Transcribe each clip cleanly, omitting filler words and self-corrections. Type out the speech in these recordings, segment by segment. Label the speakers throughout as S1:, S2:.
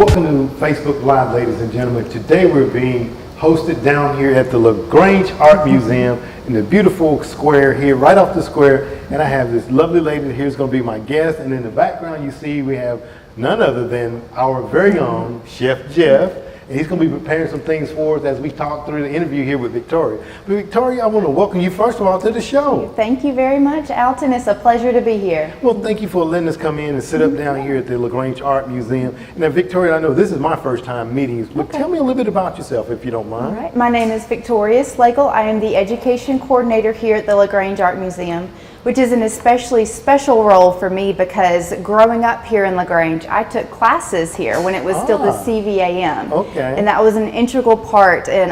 S1: Welcome to Facebook Live, ladies and gentlemen. Today we're being hosted down here at the LaGrange Art Museum in the beautiful square here, right off the square. And I have this lovely lady here who's going to be my guest. And in the background you see we have none other than our very own Chef Jeff. And he's going to be preparing some things for us as we talk through the interview here with Victoria. But Victoria, I want to welcome you first of all to the show.
S2: Thank you very much, Alton. It's a pleasure to be here.
S1: Well, thank you for letting us come in and sit up down here at the LaGrange Art Museum. Now, Victoria, I know this is my first time meeting you, but tell me a little bit about yourself, if you don't mind.
S2: All right. My name is Victoria Slagle. I am the education coordinator here at the LaGrange Art Museum, which is an especially special role for me because growing up here in LaGrange, I took classes here when it was still the CVAM.
S1: Okay.
S2: And that was an integral part in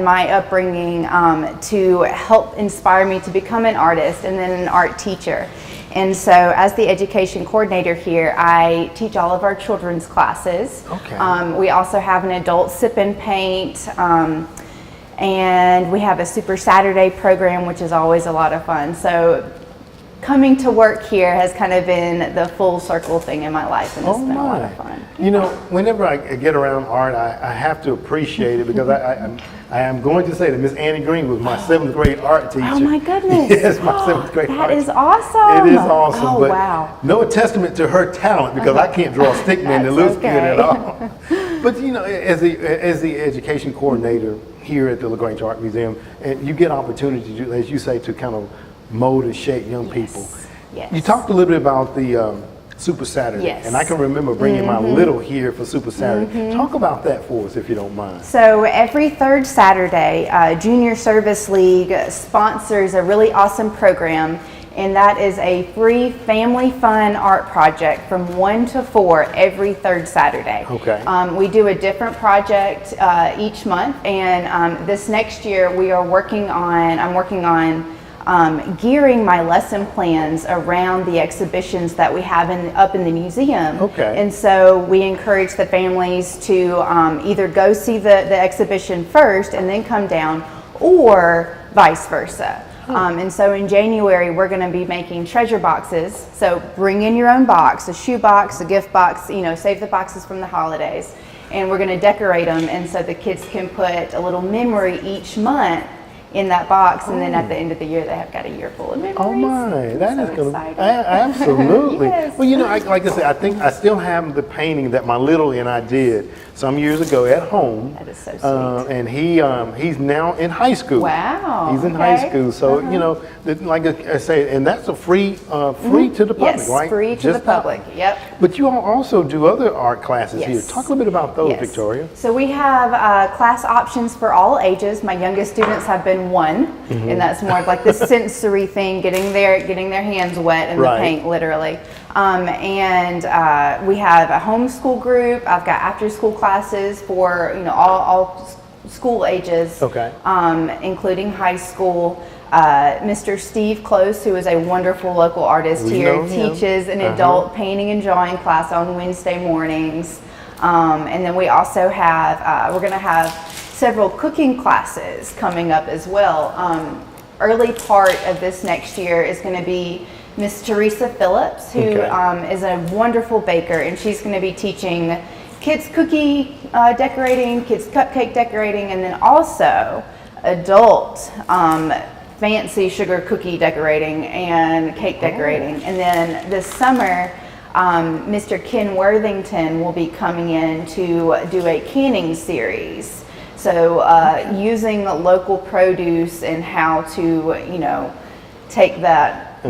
S2: my upbringing to help inspire me to become an artist and then an art teacher. And so as the education coordinator here, I teach all of our children's classes.
S1: Okay.
S2: We also have an adult sip and paint, and we have a Super Saturday program, which is always a lot of fun. So coming to work here has kind of been the full circle thing in my life, and it's been a lot of fun.
S1: You know, whenever I get around art, I have to appreciate it because I am going to say that Miss Annie Green was my 7th grade art teacher.
S2: Oh my goodness.
S1: Yes, my 7th grade art
S2: That is
S1: teacher.
S2: awesome.
S1: It is awesome.
S2: Oh,
S1: but
S2: wow.
S1: no testament to her talent because I can't draw a stick man that looks good at all. But you know, as the education coordinator here at the LaGrange Art Museum, and you get opportunity to, as you say, to kind of mold and shape young people.
S2: Yes.
S1: You talked a little bit about the Super Saturday,
S2: Yes.
S1: and I can remember bringing my little here for Super Saturday. Talk about that for us, if you don't mind.
S2: So every third Saturday, Junior Service League sponsors a really awesome program, and that is a free family fun art project from 1 to 4 every third Saturday.
S1: Okay.
S2: We do a different project each month, and this next year I'm working on gearing my lesson plans around the exhibitions that we have up in the museum.
S1: Okay.
S2: And so we encourage the families to either go see the exhibition first and then come down, or vice versa. And so in January, we're going to be making treasure boxes. So bring in your own box, a shoe box, a gift box, save the boxes from the holidays. And we're going to decorate them, and so the kids can put a little memory each month in that box, and then at the end of the year they have got a year full of memories.
S1: Oh my, that is
S2: so
S1: going to
S2: exciting.
S1: absolutely.
S2: Yes.
S1: Well, you know, like I said, I think I still have the painting that my little and I did some years ago at home.
S2: That is so sweet.
S1: And he's now in high school.
S2: Wow.
S1: He's in high school, so you know, like I say, and that's a free to the public,
S2: Yes,
S1: right?
S2: free to the public. Yep.
S1: But you all also do other art classes here.
S2: Yes.
S1: Talk a little bit about those,
S2: Yes.
S1: Victoria.
S2: So we have class options for all ages. My youngest students have been 1, and that's more of like the sensory thing, getting their hands wet in
S1: Right.
S2: the paint, literally. And we have a homeschool group. I've got after school classes for all school ages,
S1: Okay.
S2: including high school. Mr. Steve Close, who is a wonderful local artist
S1: We
S2: here,
S1: know him.
S2: teaches an adult painting and drawing class on Wednesday mornings. And then we also have, we're going to have several cooking classes coming up as well. Early part of this next year is going to be Miss Teresa Phillips, who is a wonderful baker, and she's going to be teaching kids cookie decorating, kids cupcake decorating, and then also adult fancy sugar cookie decorating and cake decorating. And then this summer, Mr. Ken Worthington will be coming in to do a canning series. So using local produce and how to, take that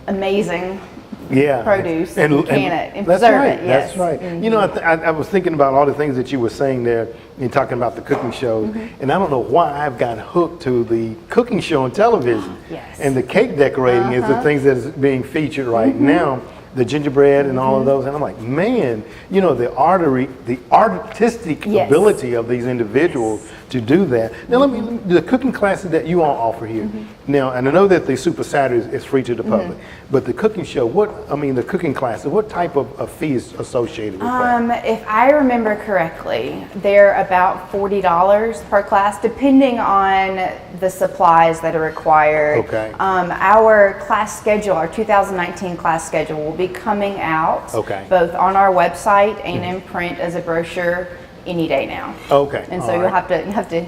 S2: amazing produce and can it and preserve it. Yes.
S1: That's right. You know, I was thinking about all the things that you were saying there in talking about the cooking shows, and I don't know why I've got hooked to the cooking show on television.
S2: Yes.
S1: And the cake decorating is the things that is being featured right now. The gingerbread and all of those, and I'm like, man, the artistic ability of these individuals to do that. Now, the cooking classes that you all offer here. Now, and I know that the Super Saturdays is free to the public, but the cooking show, the cooking classes, what type of fee is associated with that?
S2: If I remember correctly, they're about $40 per class, depending on the supplies that are required.
S1: Okay.
S2: Our class schedule, our 2019 class schedule, will be coming out both on our website and in print as a brochure any day now.
S1: Okay.
S2: And so you'll have to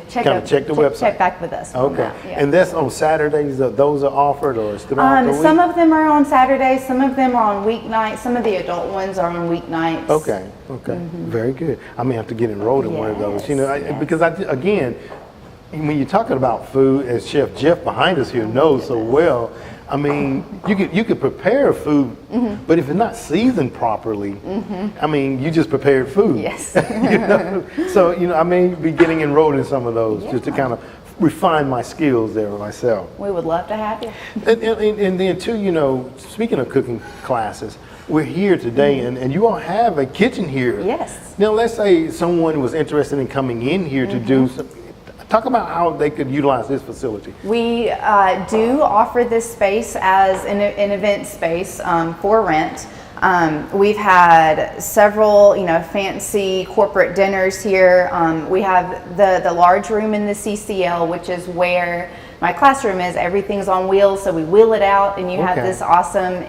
S2: check
S1: the website.
S2: Check back with us.
S1: Okay.
S2: That, yeah.
S1: And that's on Saturdays. Those are offered, or is throughout the week?
S2: Some of them are on Saturdays. Some of them are on weeknights. Some of the adult ones are on weeknights.
S1: Okay. Very good. I may have to get enrolled in one of those. Because again, when you're talking about food, as Chef Jeff behind us here knows so well, I mean, you could prepare food, but if it's not seasoned properly, I mean, you just prepared food.
S2: Yes.
S1: So, I may be getting enrolled in some of those just to kind of refine my skills there myself.
S2: We would love to have you.
S1: And then too, speaking of cooking classes, we're here today and you all have a kitchen here.
S2: Yes.
S1: Now, let's say someone was interested in coming in here to do some. Talk about how they could utilize this facility.
S2: We do offer this space as an event space for rent. We've had several, fancy corporate dinners here. We have the large room in the CCL, which is where my classroom is. Everything's on wheels, so we wheel it out, and you have this awesome,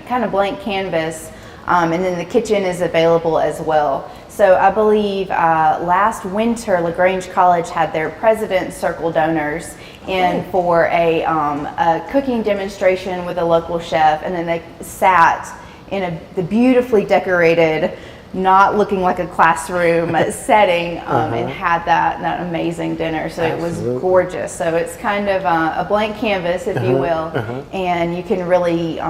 S2: kind of blank canvas. And then the kitchen is available as well. So I believe last winter, LaGrange College had their President's Circle donors in for a cooking demonstration with a local chef, and then they sat in the beautifully decorated, not looking like a classroom setting, and had that amazing dinner. So it was gorgeous. So it's kind of a blank canvas, if you will, and you can really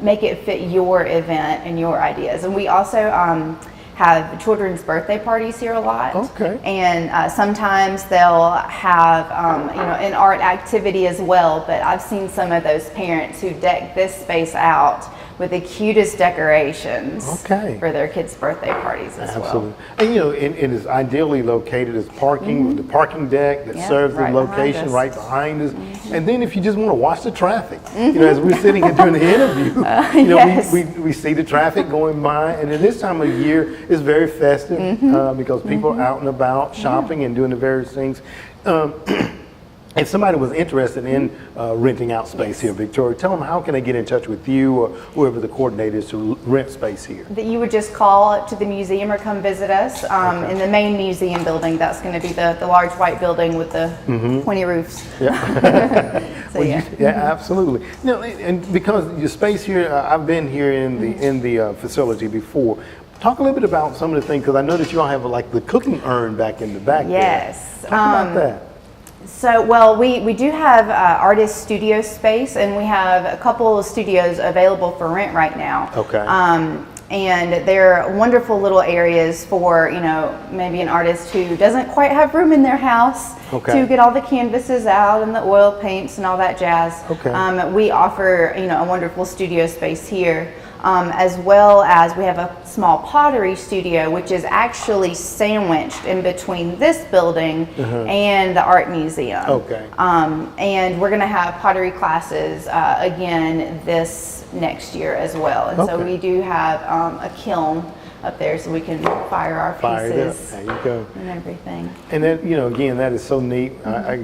S2: make it fit your event and your ideas. And we also have children's birthday parties here a lot.
S1: Okay.
S2: And sometimes they'll have, an art activity as well. But I've seen some of those parents who deck this space out with the cutest decorations for their kids' birthday parties as well.
S1: And it is ideally located as parking, the parking deck that serves the location right behind us. And then if you just want to watch the traffic, as we're sitting here doing the interview, we see the traffic going by. And at this time of year, it's very festive because people are out and about shopping and doing the various things. If somebody was interested in renting out space here, Victoria, tell them how can they get in touch with you or whoever the coordinator is to rent space here?
S2: That you would just call up to the museum or come visit us in the main museum building. That's going to be the large white building with the 20 roofs.
S1: Absolutely. And because your space here, I've been here in the facility before. Talk a little bit about some of the things, because I know that you all have like the cooking urn back in the back there. Talk about that.
S2: So, well, we do have artist studio space, and we have a couple of studios available for rent right now. And they're wonderful little areas for, maybe an artist who doesn't quite have room in their house to get all the canvases out and the oil paints and all that jazz. We offer, a wonderful studio space here. As well as we have a small pottery studio, which is actually sandwiched in between this building and the art museum. And we're going to have pottery classes again this next year as well. And so we do have a kiln up there so we can fire our pieces
S1: there you go.
S2: and everything.
S1: And then, again, that is so neat. I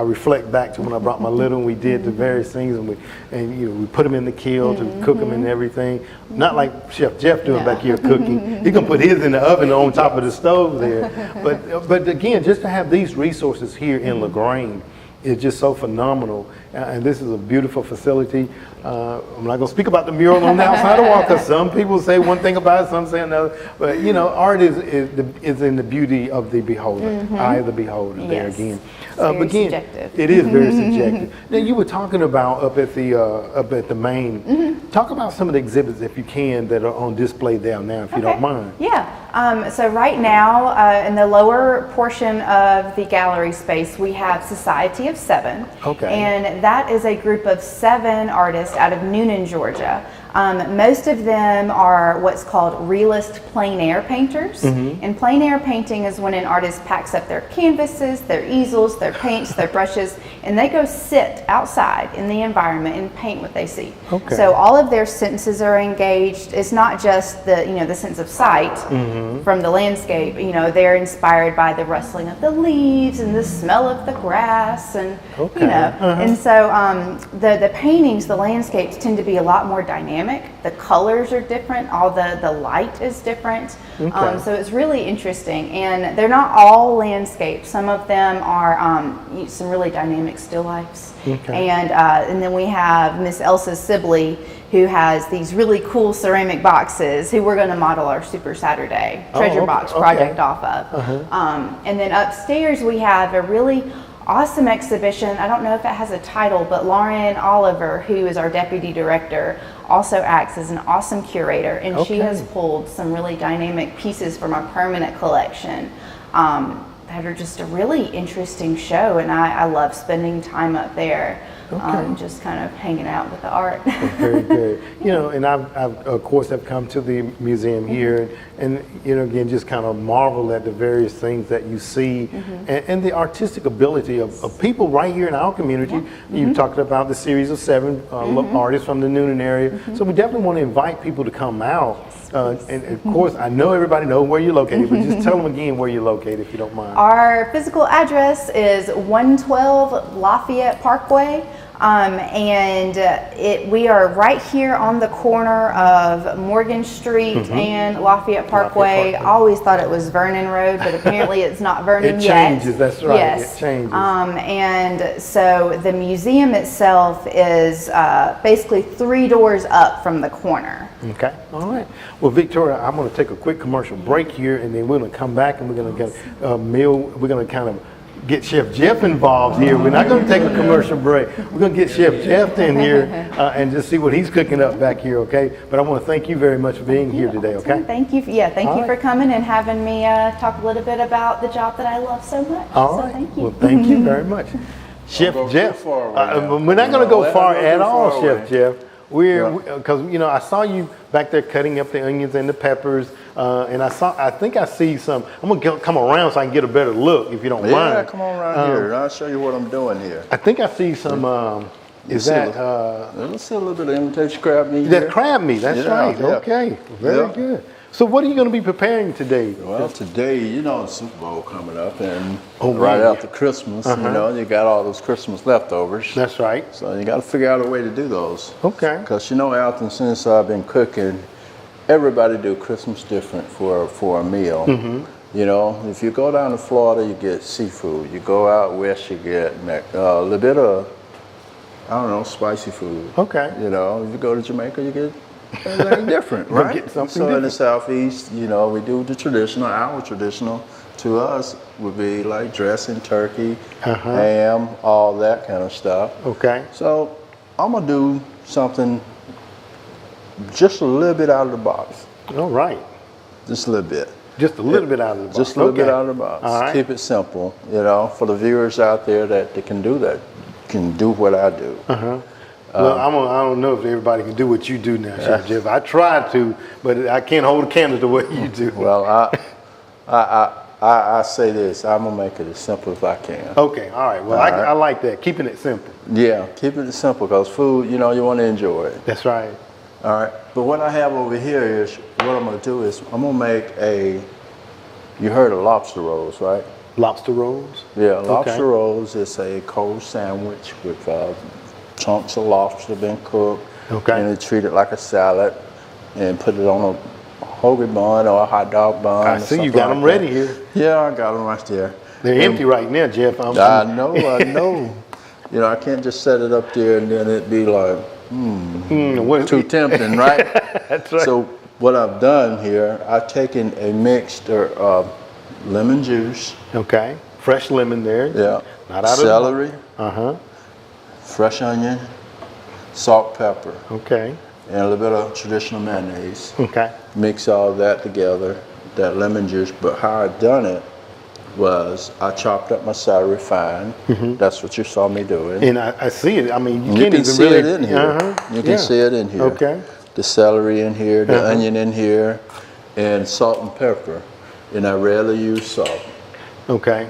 S1: reflect back to when I brought my little, and we did the various things, and we put them in the kiln to cook them and everything. Not like Chef Jeff doing back here cooking. He can put his in the oven on top of the stove there. But again, just to have these resources here in LaGrange is just so phenomenal. And this is a beautiful facility. I'm not going to speak about the mural on the outside of the wall, because some people say one thing about it, some say another. But art is in the beauty of the beholder, eye of the beholder. There again.
S2: But again, subjective.
S1: It is very subjective. Now, you were talking about up at the main. Talk about some of the exhibits, if you can, that are on display there now, if you don't mind.
S2: So right now, in the lower portion of the gallery space, we have Society of Seven. And that is a group of 7 artists out of Noonan, Georgia. Most of them are what's called realist plein air painters. And plein air painting is when an artist packs up their canvases, their easels, their paints, their brushes, and they go sit outside in the environment and paint what they see.
S1: Okay.
S2: So all of their senses are engaged. It's not just the, you know, the sense of sight from the landscape. You know, they're inspired by the rustling of the leaves and the smell of the grass, and
S1: Okay.
S2: you know. And so the paintings, the landscapes tend to be a lot more dynamic. The colors are different. All the light is different.
S1: Okay.
S2: So it's really interesting. And they're not all landscapes. Some of them are some really dynamic still lifes.
S1: Okay.
S2: And then we have Miss Elsa Sibley, who has these really cool ceramic boxes, who we're going to model our Super Saturday treasure box project off of. And then upstairs we have a really awesome exhibition. I don't know if it has a title, but Lauren Oliver, who is our deputy director, also acts as an awesome curator, and she has pulled some really dynamic pieces from our permanent collection that are just a really interesting show, and I love spending time up there. Just kind of hanging out with the art.
S1: Very good. You know, and I've of course have come to the museum here, and you know, again, just kind of marvel at the various things that you see, and the artistic ability of people right here in our community. You talked about the series of 7 artists from the Noonan area, so we definitely want to invite people to come out. And of course, I know everybody knows where you're located, but just tell them again where you're located, if you don't mind.
S2: Our physical address is 112 Lafayette Parkway. We are right here on the corner of Morgan Street and Lafayette Parkway. I always thought it was Vernon Road, but apparently it's not Vernon
S1: It
S2: yet.
S1: changes, that's right.
S2: Yes.
S1: It changes.
S2: And so the museum itself is basically 3 doors up from the corner.
S1: Okay, all right. Well, Victoria, I'm going to take a quick commercial break here, and then we're going to come back and we're going to get a meal. We're going to kind of get Chef Jeff involved here. We're not going to take a commercial break. We're going to get Chef Jeff in here and just see what he's cooking up back here, okay? But I want to thank you very much for being here today, okay?
S2: Thank you. Thank you for coming and having me talk a little bit about the job that I love so much.
S1: All
S2: so
S1: right.
S2: Thank you.
S1: Well, thank you very much. Chef Jeff, we're not going to go far at all, Chef Jeff. Because you know, I saw you back there cutting up the onions and the peppers, and I think I see some. I'm gonna come around so I can get a better look, if you don't mind.
S3: Yeah, come on around here. I'll show you what I'm doing here.
S1: I think I see some. Is that?
S3: Let's see a little bit of imitation crab meat.
S1: That crab meat. That's right. Yeah. Okay, very good. So what are you going to be preparing today?
S3: Well, today, you know, the Super Bowl coming up, and
S1: right
S3: after Christmas, you know, you got all those Christmas leftovers.
S1: That's right.
S3: So you got to figure out a way to do those.
S1: Okay.
S3: Because you know, Alton, since I've been cooking, everybody do Christmas different for a meal. You know, if you go down to Florida, you get seafood. You go out west, you get a little bit of, I don't know, spicy food.
S1: Okay.
S3: You know, if you go to Jamaica, you get everything different, right?
S1: Get something
S3: so
S1: different.
S3: in the Southeast, you know, we do the traditional. Our traditional to us would be like dressing, turkey, ham, all that kind of stuff.
S1: Okay.
S3: So I'm gonna do something just a little bit out of the box.
S1: All right.
S3: Just a little bit.
S1: Just a little bit out of the box.
S3: Just a little bit out of the box.
S1: All right.
S3: Keep it simple, you know, for the viewers out there that they can do that, can do what I do.
S1: Well, I don't know if everybody can do what you do now, Chef Jeff. I try to, but I can't hold a candle the way you do.
S3: Well, I say this, I'm gonna make it as simple as I can.
S1: Okay, all right. Well, I like that, keeping it simple.
S3: Yeah, keeping it simple, because food, you know, you want to enjoy it.
S1: That's right.
S3: All right, but what I have over here is, what I'm gonna do is, I'm gonna make you heard of lobster rolls, right?
S1: Lobster rolls?
S3: Yeah, lobster rolls is a cold sandwich with chunks of lobster been cooked.
S1: Okay.
S3: And it's treated like a salad, and put it on a hoagie bun or a hot dog bun.
S1: I see you got them ready here.
S3: Yeah, I got them right there.
S1: They're empty right now, Jeff.
S3: I know. You know, I can't just set it up there and then it'd be like, too tempting, right?
S1: That's right.
S3: So what I've done here, I've taken a mixture of lemon juice.
S1: Okay. Fresh lemon there.
S3: Yeah.
S1: Not out
S3: celery.
S1: of
S3: Fresh onion, salt, pepper,
S1: Okay.
S3: and a little bit of traditional mayonnaise.
S1: Okay.
S3: Mix all that together, that lemon juice. But how I done it was I chopped up my celery fine. That's what you saw me doing.
S1: And I see it. I mean, you
S3: You
S1: can't
S3: can
S1: even
S3: see
S1: really.
S3: it in here. You can see it in here.
S1: Okay.
S3: the celery in here, the onion in here, and salt and pepper. And I rarely use salt.
S1: Okay.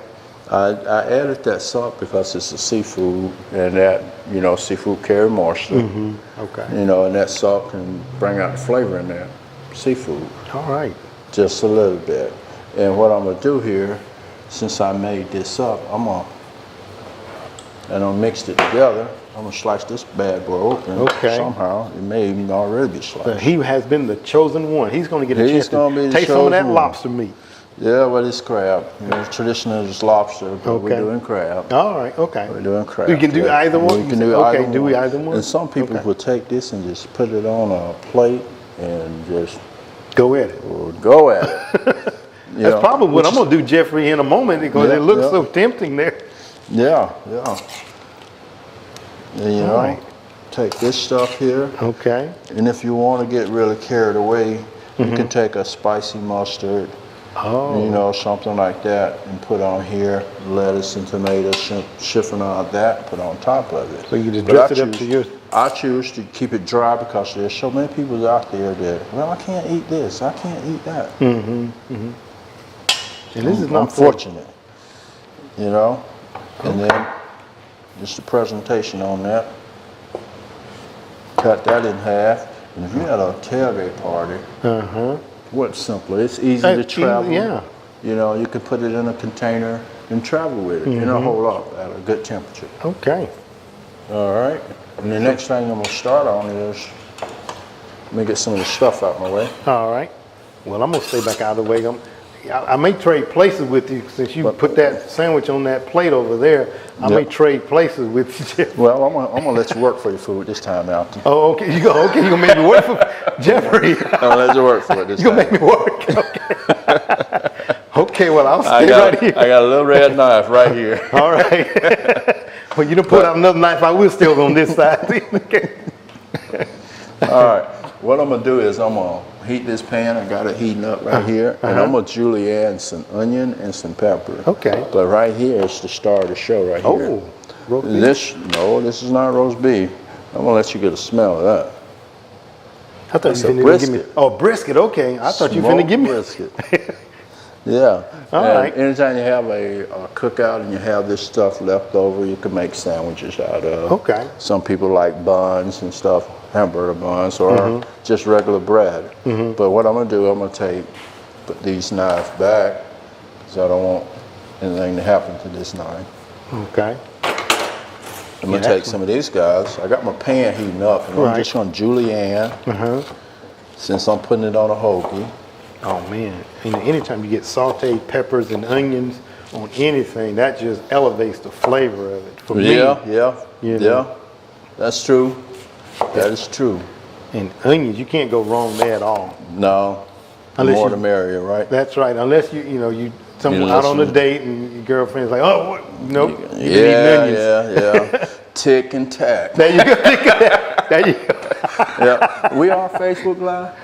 S3: I added that salt because it's a seafood, and that, you know, seafood carry moisture.
S1: Okay.
S3: You know, and that salt can bring out the flavor in that seafood.
S1: All right.
S3: Just a little bit. And what I'm gonna do here, since I made this up, I'm gonna mix it together. I'm gonna slice this bad boy open.
S1: Okay.
S3: Somehow, it may even already be sliced.
S1: But he has been the chosen one. He's going to get a chance to taste some of that lobster meat.
S3: Yeah, well, it's crab. You know, traditionally it's lobster, but we're doing crab.
S1: All right, okay.
S3: We're doing crab.
S1: You can do either one?
S3: We can do
S1: okay,
S3: either one.
S1: do we either one?
S3: And some people will take this and just put it on a plate and just
S1: go at it.
S3: Go at it.
S1: That's probably what I'm going to do, Jeffrey, in a moment because it looks so tempting there.
S3: Yeah. And, you know, take this stuff here.
S1: Okay.
S3: And if you want to get really carried away, you can take a spicy mustard. You know, something like that, and put on here lettuce and tomatoes, chiffonade that, put on top of it.
S1: So you just dress it up to yours?
S3: I choose to keep it dry because there's so many people out there that, well, I can't eat this, I can't eat that.
S1: And this is not
S3: unfortunate, you know. And then just the presentation on that. Cut that in half, and if you had a tailgate party. What's simpler? It's easy to travel.
S1: Yeah.
S3: You know, you can put it in a container and travel with it and it'll hold up at a good temperature.
S1: Okay.
S3: All right. And the next thing I'm going to start on is, let me get some of the stuff out my way.
S1: All right. Well, I'm going to stay back out of the way. I may trade places with you since you put that sandwich on that plate over there. I may trade places with you.
S3: Well, I'm gonna let you work for your food this time, Alton.
S1: Oh, okay. You go. Okay, you gonna make me work for Jeffrey.
S3: I'm gonna let you work for it this
S1: You
S3: time.
S1: gonna make me work? Okay. Okay. Well, I'll stay right here.
S3: I got a little red knife right here.
S1: All right. Well, you don't put out another knife. I will still on this side. Okay.
S3: All right. What I'm gonna do is I'm gonna heat this pan. I got it heating up right here, and I'm gonna julienne some onion and some pepper.
S1: Okay.
S3: But right here is the star of the show right here.
S1: Oh, roast beef?
S3: This is not roast beef. I'm gonna let you get a smell of that.
S1: I thought you finna give me. Oh, brisket. Okay. I thought you finna give me
S3: brisket. Yeah.
S1: All right.
S3: Anytime you have a cookout and you have this stuff left over, you can make sandwiches out of.
S1: Okay.
S3: Some people like buns and stuff, hamburger buns, or just regular bread. But what I'm gonna do, I'm gonna put these knives back, because I don't want anything to happen to this knife.
S1: Okay.
S3: I'm gonna take some of these guys. I got my pan heating up, and I'm just gonna julienne, since I'm putting it on a hoagie.
S1: Oh man, and anytime you get sauteed peppers and onions on anything, that just elevates the flavor of it. For me,
S3: Yeah. That's true. That is true.
S1: And onions, you can't go wrong there at all.
S3: No, the more the merrier, right?
S1: That's right. Unless you someone out on a date and your girlfriend's like, oh, what? Nope. You can eat onions.
S3: Yeah. Tick and tack.
S1: There you go. There you go.
S3: Yeah. We are Facebook Live.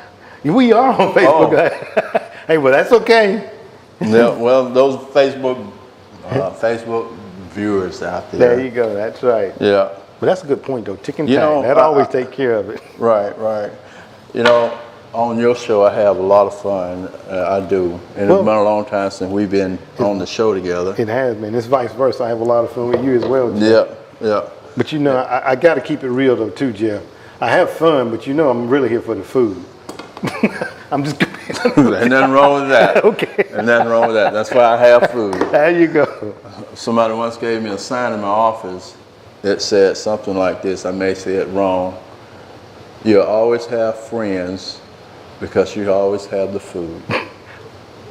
S1: We are on Facebook. Hey, well, that's okay.
S3: Yeah. Well, those Facebook viewers out there.
S1: There you go. That's right.
S3: Yeah.
S1: But that's a good point, though. Tick and tack. That always take care of it.
S3: Right. You know, on your show, I have a lot of fun. I do. And it's been a long time since we've been on the show together.
S1: It has been. It's vice versa. I have a lot of fun with you as well, Jeff.
S3: Yeah.
S1: But you know, I got to keep it real, though, too, Jeff. I have fun, but you know I'm really here for the food. I'm just
S3: Ain't nothing wrong with that.
S1: Okay.
S3: Ain't nothing wrong with that. That's why I have food.
S1: There you go.
S3: Somebody once gave me a sign in my office that said something like this. I may say it wrong. You'll always have friends because you always have the food.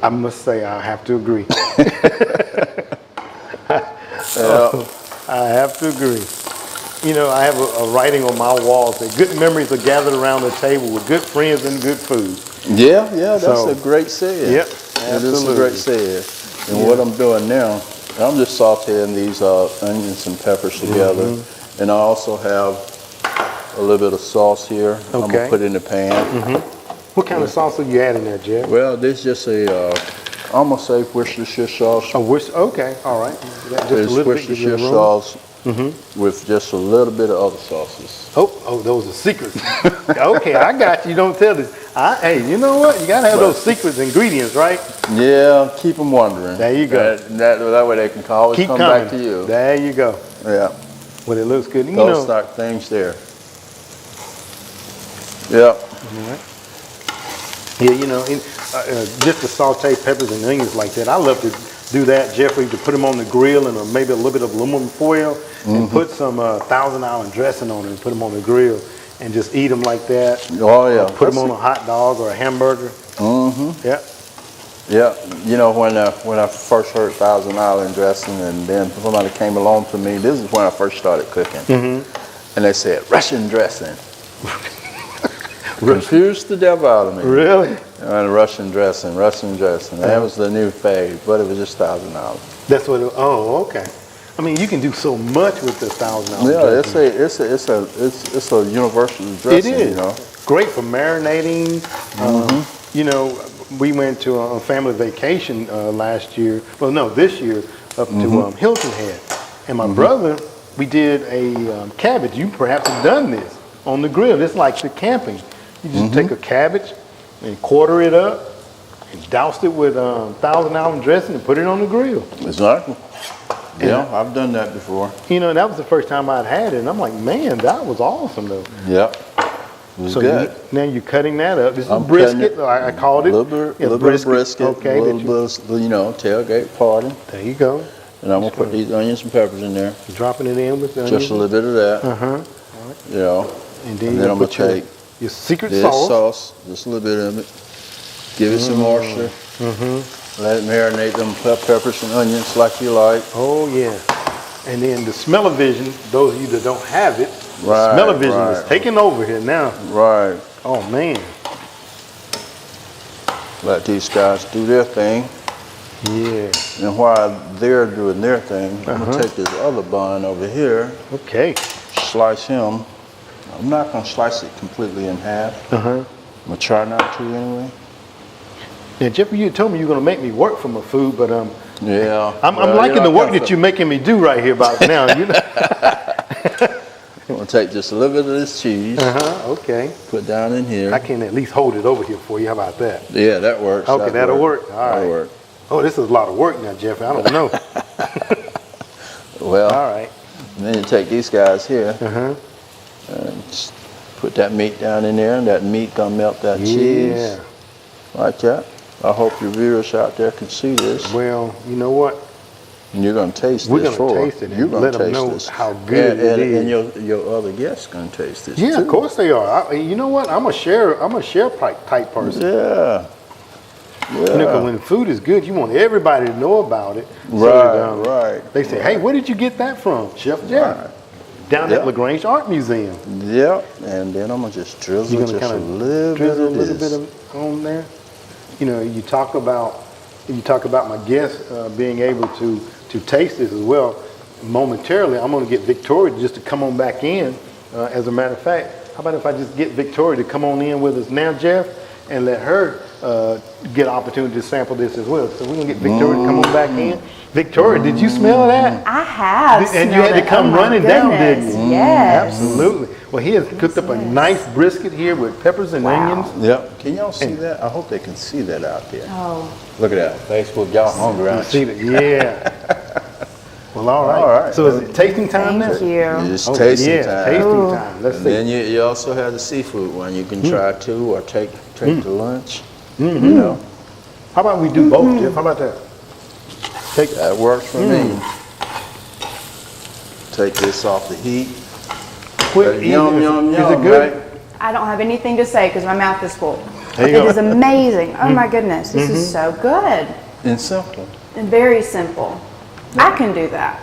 S1: I must say I have to agree. I have to agree. You know, I have a writing on my wall that good memories are gathered around the table with good friends and good food.
S3: Yeah, that's a great saying.
S1: Yep,
S3: It is a great saying. And what I'm doing now, I'm just sauteing these onions and peppers together. And I also have a little bit of sauce here. I'm going to put in the pan.
S1: What kind of sauce are you adding there, Jeff?
S3: Well, this is just I'm going to say Worcestershire sauce.
S1: Oh, okay, all right. Just a
S3: It's
S1: little bit.
S3: Worcestershire sauce with just a little bit of other sauces.
S1: Oh, those are secrets. Okay, I got you. Don't tell this. Hey, you know what? You gotta have those secret ingredients, right?
S3: Yeah, keep them wondering.
S1: There you go.
S3: That way they can always
S1: Keep
S3: come
S1: coming.
S3: back to you.
S1: There you go.
S3: Yeah,
S1: Well, it looks good. You
S3: those
S1: know,
S3: start things there. Yeah.
S1: yeah, you know, just to saute peppers and onions like that. I love to do that, Jeffrey, to put them on the grill and maybe a little bit of aluminum foil and put some Thousand Island dressing on it and put them on the grill and just eat them like that.
S3: Oh yeah.
S1: Put them on a hot dog or a hamburger. Yeah.
S3: Yeah, you know, when I first heard Thousand Island dressing, and then somebody came along to me, this is when I first started cooking, and they said, Russian dressing. Confused the devil out of me.
S1: Really?
S3: And Russian dressing. That was the new fave, but it was just Thousand Island.
S1: That's what. Oh, okay. I mean, you can do so much with the Thousand Island
S3: Yeah,
S1: dressing.
S3: it's a universal dressing.
S1: It is.
S3: You know.
S1: Great for marinating. You know, we went to a family vacation last year. Well, no, this year up to Hilton Head, and my brother. We did a cabbage. You perhaps have done this on the grill. It's like the camping. You just take a cabbage and quarter it up and douse it with Thousand Island dressing and put it on the grill.
S3: Exactly. Yeah, I've done that before.
S1: You know, that was the first time I'd had it, and I'm like, man, that was awesome though.
S3: Yep. It was
S1: So
S3: good.
S1: now you're cutting that up. This is
S3: I'm
S1: brisket.
S3: cutting
S1: I called it.
S3: A little bit of brisket.
S1: Okay.
S3: A little bit of, you know, tailgate party.
S1: There you go.
S3: And I'm gonna put these onions and peppers in there.
S1: Dropping it in with the
S3: Just a little bit of that. You know.
S1: And
S3: And then
S1: you
S3: I'm gonna
S1: put your-
S3: take
S1: your secret
S3: this
S1: sauce.
S3: sauce, just a little bit of it. Give it some moisture. Let it marinate them peppers and onions like you like.
S1: Oh yeah. And then the smell-o-vision, those of you that don't have it,
S3: Right,
S1: smell-o-vision is
S3: right.
S1: taking over here now.
S3: Right.
S1: Oh man.
S3: Let these guys do their thing.
S1: Yeah.
S3: And while they're doing their thing, I'm gonna take this other bun over here,
S1: Okay.
S3: slice him. I'm not gonna slice it completely in half. I'm gonna try not to anyway.
S1: Now, Jeffrey, you told me you were gonna make me work for my food, but
S3: Yeah.
S1: I'm liking the work that you're making me do right here about now. You know.
S3: I'm gonna take just a little bit of this cheese,
S1: Okay.
S3: put down in here.
S1: I can at least hold it over here for you. How about that?
S3: Yeah, that works.
S1: Okay, that'll work. All right.
S3: That'll work.
S1: Oh, this is a lot of work now, Jeffrey. I don't know.
S3: Well,
S1: All right.
S3: and then you take these guys here and just put that meat down in there, and that meat gonna melt that cheese
S1: Yeah.
S3: like that. I hope your viewers out there can see this.
S1: Well, you know what?
S3: And you're gonna taste
S1: We're
S3: this
S1: gonna
S3: for
S1: taste it and
S3: You're gonna
S1: let 'em
S3: taste
S1: know
S3: this.
S1: how good it is.
S3: And your other guests gonna taste this
S1: Yeah,
S3: too.
S1: of course they are. You know what? I'm a share type person.
S3: Yeah.
S1: You know, 'cause when food is good, you want everybody to know about it.
S3: Right, right,
S1: They say, hey, where did you get that from? Chef Jerry.
S3: Right.
S1: Down
S3: Yeah.
S1: at LaGrange Art Museum.
S3: Yep. And then I'm gonna just drizzle
S1: You're gonna
S3: just
S1: kind
S3: a
S1: of
S3: little bit
S1: drizzle a
S3: of
S1: little
S3: this.
S1: bit of on there. You know, you talk about my guests being able to taste this as well. Momentarily, I'm going to get Victoria just to come on back in. As a matter of fact, how about if I just get Victoria to come on in with us now, Jeff, and let her get an opportunity to sample this as well. So we're going to get Victoria to come on back in. Victoria, did you smell that?
S2: I have.
S1: And you had to
S2: smelled it.
S1: come
S2: Oh, my
S1: running down,
S2: goodness.
S1: didn't you?
S2: Yes.
S1: Absolutely. Well, he has cooked up a nice brisket here with peppers and
S2: Wow.
S1: onions.
S3: Yep. Can y'all see that? I hope they can see that out there.
S2: Oh.
S3: Look at that. Facebook, y'all hungry,
S1: You
S3: aren't
S1: see
S3: you?
S1: that? Yeah. Well, all right.
S3: All right.
S1: So is it tasting time
S2: Thank
S1: now?
S2: you.
S3: It's
S1: Oh,
S3: tasting
S1: yeah,
S3: time.
S1: tasting
S2: Ooh.
S1: time. Let's
S3: And
S1: see.
S3: then you also have the seafood one. You can try too, or take to lunch. You know,
S1: How about we do both, Jeff? How about that? Take
S3: that works for me. Take this off the heat.
S1: quick, easy.
S3: Yum, yum,
S1: Is
S3: yum,
S1: it good?
S3: right?
S2: I don't have anything to say because my mouth is full.
S1: There you
S2: It
S1: go.
S2: is amazing. Oh my goodness, this is so good
S3: And simple.
S2: and very simple. I can do that.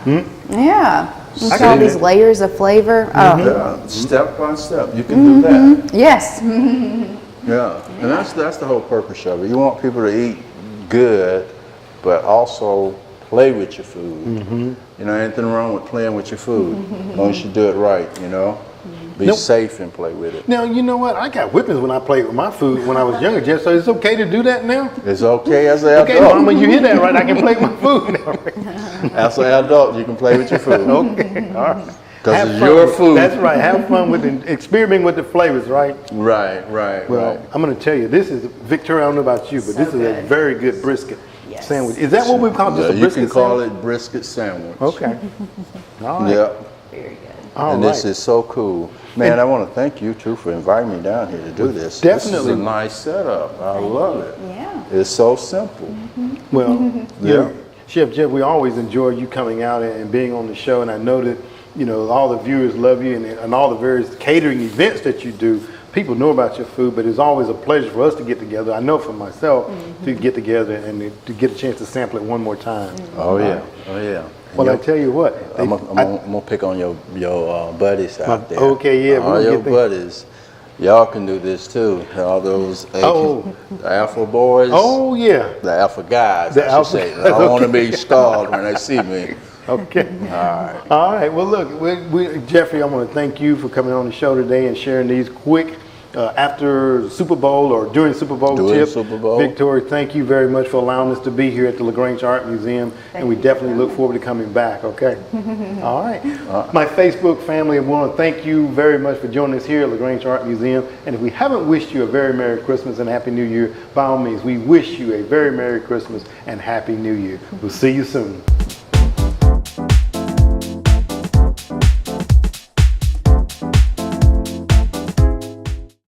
S2: Yeah. You
S1: I
S2: see all
S1: can do
S2: these
S1: that.
S2: layers of flavor. Oh,
S3: Yeah, step by step. You can do that.
S2: yes.
S3: Yeah, and that's the whole purpose of it. You want people to eat good, but also play with your food. You know, anything wrong with playing with your food, as long as you do it right, you know. Be safe and play with it.
S1: Now, you know what? I got whippings when I played with my food when I was younger, Jeff, so it's okay to do that now?
S3: It's okay as an
S1: Okay,
S3: adult.
S1: Mama, you hear that right? I can play with my food now. Right?
S3: As an adult, you can play with your food.
S1: Okay, all right.
S3: Because
S1: Have
S3: it's
S1: fun
S3: your
S1: with-
S3: food.
S1: That's right. Have fun with the, experimenting with the flavors, right?
S3: Right.
S1: Well, I'm going to tell you, this is, Victoria, I don't know about you, but
S2: So
S1: this is a
S2: good.
S1: very good brisket
S2: Yes.
S1: sandwich. Is that what we call just a
S3: You
S1: brisket
S3: can call
S1: sandwich?
S3: it brisket sandwich.
S1: Okay. All right.
S3: Yeah.
S2: Very good.
S1: All
S3: And
S1: right.
S3: this is so cool. Man, I want to thank you too for inviting me down here to do this. This is
S1: Definitely.
S3: a nice setup. I love it.
S2: Yeah.
S3: It's so simple.
S1: Well,
S3: Yeah.
S1: Chef Jeff, we always enjoy you coming out and being on the show, and I know that, you know, all the viewers love you and all the various catering events that you do. People know about your food, but it's always a pleasure for us to get together. I know for myself to get together and to get a chance to sample it one more time.
S3: Oh yeah. Oh yeah. And
S1: Well, I
S3: your-
S1: tell you what.
S3: I'm gonna pick on your buddies out there.
S1: okay, yeah,
S3: All
S1: we'll
S3: your
S1: get them.
S3: buddies. Y'all can do this too. All those
S1: Oh.
S3: the alpha boys.
S1: Oh, yeah.
S3: The alpha guys,
S1: The
S3: I
S1: alpha
S3: should say.
S1: guys,
S3: I don't want to
S1: okay.
S3: be scarred when they see me.
S1: Okay.
S3: All right.
S1: All right. Well, look, Jeffrey, I want to thank you for coming on the show today and sharing these quick after the Super Bowl or during Super Bowl
S3: During
S1: tips.
S3: Super Bowl.
S1: Victoria, thank you very much for allowing us to be here at the LaGrange Art Museum, and we
S2: you.
S1: definitely look forward to coming back. Okay. All right. My Facebook family, I want to thank you very much for joining us here at LaGrange Art Museum. And if we haven't wished you a very Merry Christmas and Happy New Year, by all means, we wish you a very Merry Christmas and Happy New Year. We'll see you soon.